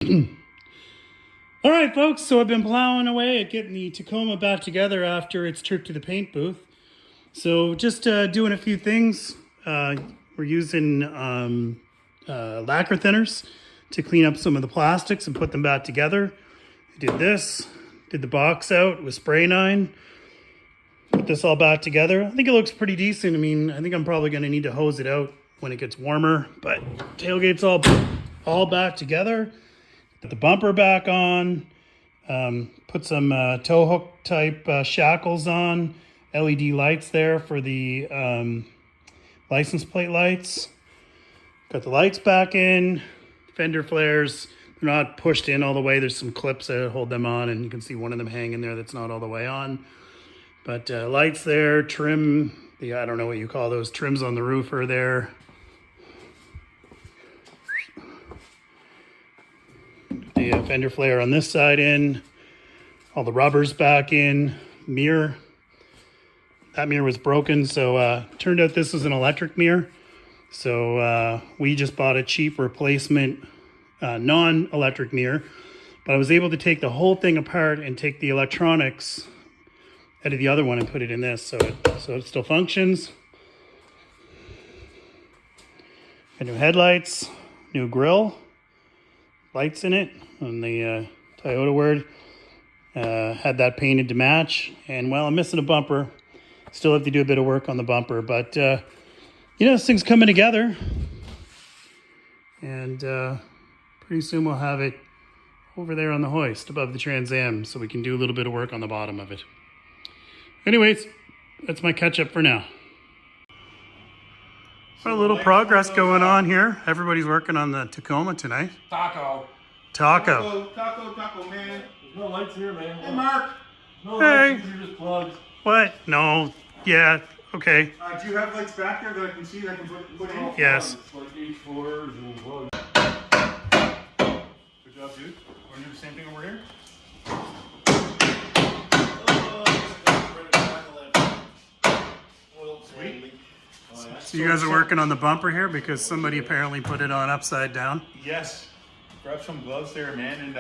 All right, folks, so I've been plowing away at getting the Tacoma back together after its trip to the paint booth. So just doing a few things. We're using lacquer thinners to clean up some of the plastics and put them back together. I did this, did the box out with spray nine, put this all back together. I think it looks pretty decent. I mean, I think I'm probably going to need to hose it out when it gets warmer, but tailgate's all back together. Put the bumper back on, put some tow hook type shackles on, LED lights there for the license plate lights. Got the lights back in, fender flares. They're not pushed in all the way. There's some clips that hold them on, and you can see one of them hanging there that's not all the way on. But lights there, trim, I don't know what you call those, trims on the roof are there. The fender flare on this side in, all the rubbers back in, mirror. That mirror was broken, so turned out this was an electric mirror. So we just bought a cheap replacement non-electric mirror, but I was able to take the whole thing apart and take the electronics out of the other one and put it in this, so it still functions. Got new headlights, new grille, lights in it on the Toyota word. Had that painted to match, and well, I'm missing a bumper. Still have to do a bit of work on the bumper, but this thing's coming together, and pretty soon we'll have it over there on the hoist above the Trans Am, so we can do a little bit of work on the bottom of it. Anyways, that's my catch up for now. A little progress going on here. Everybody's working on the Tacoma tonight. Taco, man. There's no lights here, man. Hey, Mark. No lights, these are just plugs. What? No. Yeah. Okay. Do you have lights back there that I can see that I can put in? Yes. It's like H4s and plugs. Good job, dude. We're gonna do the same thing over here. Sweet. So you guys are working on the bumper here because somebody apparently put it on upside down. Yes. Grab some gloves there, man, and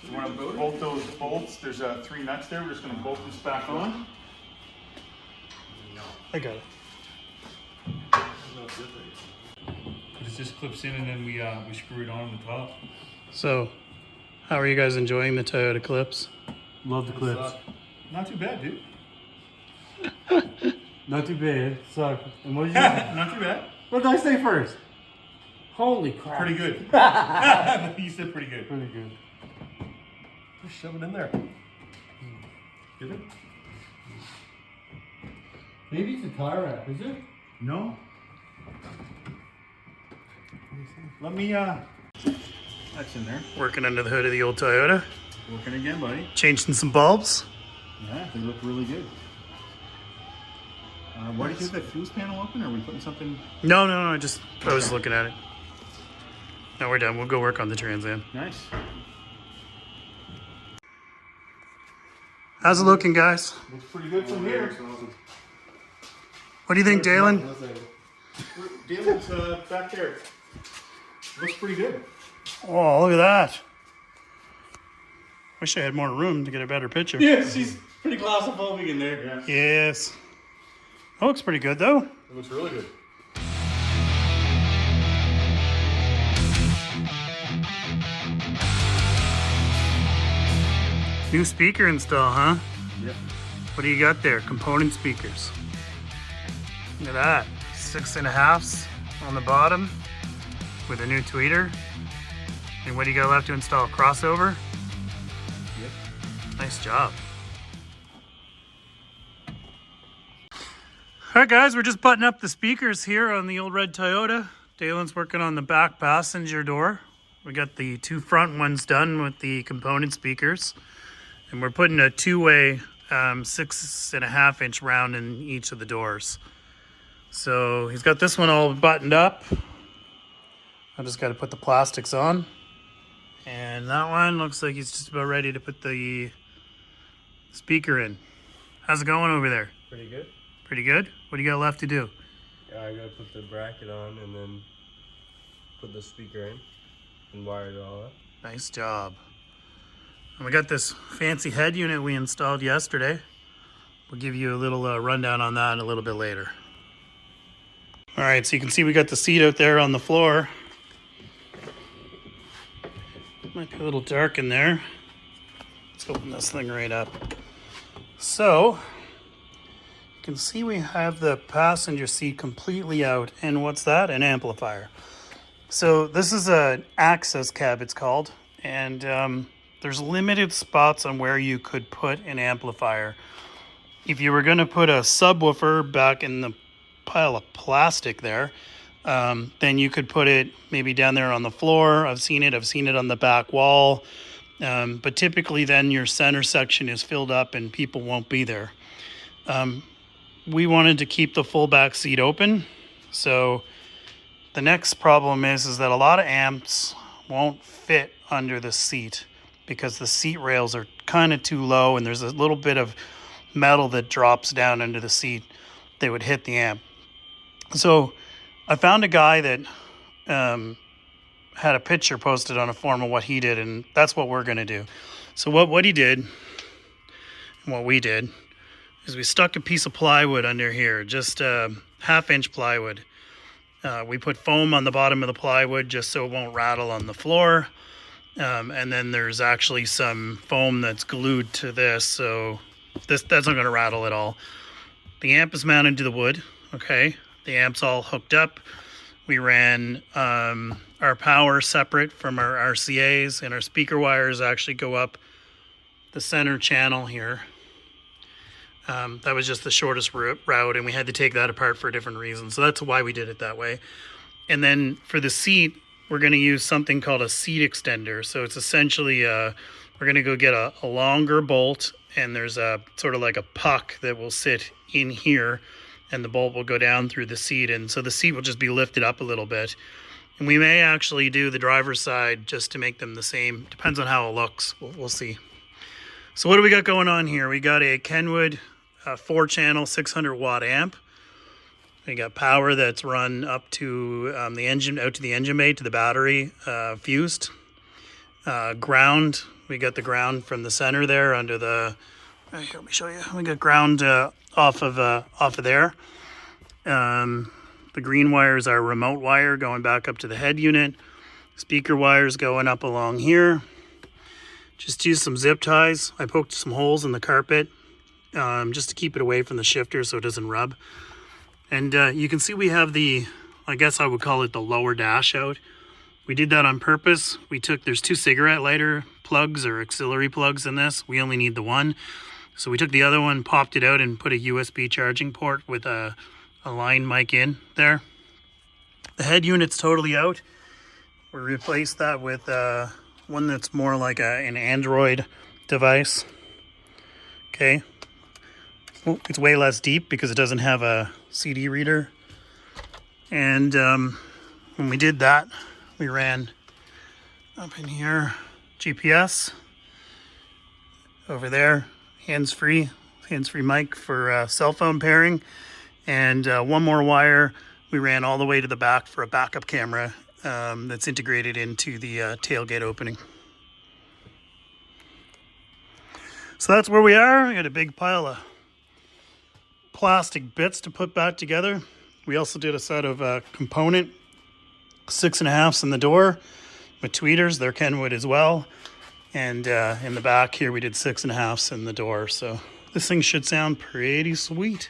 you want to bolt those bolts. There's 3 nuts there. We're just going to bolt this back on. I got it. It just clips in and then we screw it on the top. So, how are you guys enjoying the Toyota Clips? Love the clips. Not too bad, dude. Not too bad. Suck. And what did Not too bad. What did I say first? Holy crap. Pretty good. You said pretty good. Pretty good. Just shove it in there. Get it? Maybe it's a tire wrap, is it? No. Let me, that's in there. Working under the hood of the old Toyota. Working again, buddy. Changing some bulbs. Yeah, they look really good. Why did you have that fuse panel open? Or are we putting something? No, I was looking at it. No, we're done. We'll go work on the Trans Am. Nice. How's it looking, guys? Looks pretty good from here. What do you think, Dalen? Dalen's back there. Looks pretty good. Oh, look at that. Wish I had more room to get a better picture. Yeah, she's pretty claustrophobic in there. Yeah. Yes. That looks pretty good, though. It looks really good. New speaker install, huh? Yep. What do you got there? Component speakers. Look at that. 6.5s on the bottom with a new tweeter. And what do you got left to install? Crossover? Yep. Nice job. All right, guys, we're just buttoning up the speakers here on the old red Toyota. Dalen's working on the back passenger door. We got the 2 front ones done with the component speakers. And we're putting a 2-way 6.5-inch round in each of the doors. So he's got this one all buttoned up. I just got to put the plastics on. And that one looks like he's just about ready to put the speaker in. How's it going over there? Pretty good. Pretty good? What do you got left to do? Yeah, I gotta put the bracket on and then put the speaker in and wire it all up. Nice job. And we got this fancy head unit we installed yesterday. We'll give you a little rundown on that a little bit later. All right, so you can see we got the seat out there on the floor. Might be a little dark in there. Let's open this thing right up. So, you can see we have the passenger seat completely out. And what's that? An amplifier. So this is an access cab, it's called. And there's limited spots on where you could put an amplifier. If you were going to put a subwoofer back in the pile of plastic there, then you could put it maybe down there on the floor. I've seen it on the back wall. But typically then your center section is filled up and people won't be there. We wanted to keep the full back seat open. So the next problem is that a lot of amps won't fit under the seat because the seat rails are kind of too low and there's a little bit of metal that drops down under the seat that would hit the amp. So I found a guy that had a picture posted on a forum of what he did, and that's what we're going to do. So what he did, and what we did, is we stuck a piece of plywood under here, just a half-inch plywood. We put foam on the bottom of the plywood just so it won't rattle on the floor. And then there's actually some foam that's glued to this, so that's not going to rattle at all. The amp is mounted to the wood, okay? The amp's all hooked up. We ran our power separate from our RCAs, and our speaker wires actually go up the center channel here. That was just the shortest route, and we had to take that apart for a different reason. So that's why we did it that way. And then for the seat, we're going to use something called a seat extender. So it's essentially, we're going to go get a longer bolt, and there's a sort of like a puck that will sit in here, and the bolt will go down through the seat. And so the seat will just be lifted up a little bit. And we may actually do the driver's side just to make them the same. Depends on how it looks. We'll see. So what do we got going on here? We got a Kenwood 4-channel 600 watt amp. We got power that's run up to the engine, out to the engine bay, to the battery, fused. Ground, we got the ground from the center there under the, here, let me show you. We got ground off of there. The green wire is our remote wire going back up to the head unit. Speaker wires going up along here. Just use some zip ties. I poked some holes in the carpet just to keep it away from the shifter so it doesn't rub. And you can see we have the, I guess I would call it the lower dash out. We did that on purpose. There's 2 cigarette lighter plugs or auxiliary plugs in this. We only need the one. So we took the other one, popped it out, and put a USB charging port with a line mic in there. The head unit's totally out. We replaced that with one that's more like an Android device. Okay. Well, it's way less deep because it doesn't have a CD reader. And when we did that, we ran up in here GPS over there, hands-free mic for cell phone pairing, and one more wire we ran all the way to the back for a backup camera that's integrated into the tailgate opening. So that's where we are. I got a big pile of plastic bits to put back together. We also did a set of component 6.5s in the door with tweeters. They're Kenwood as well. And in the back here we did 6.5s in the door. So this thing should sound pretty sweet.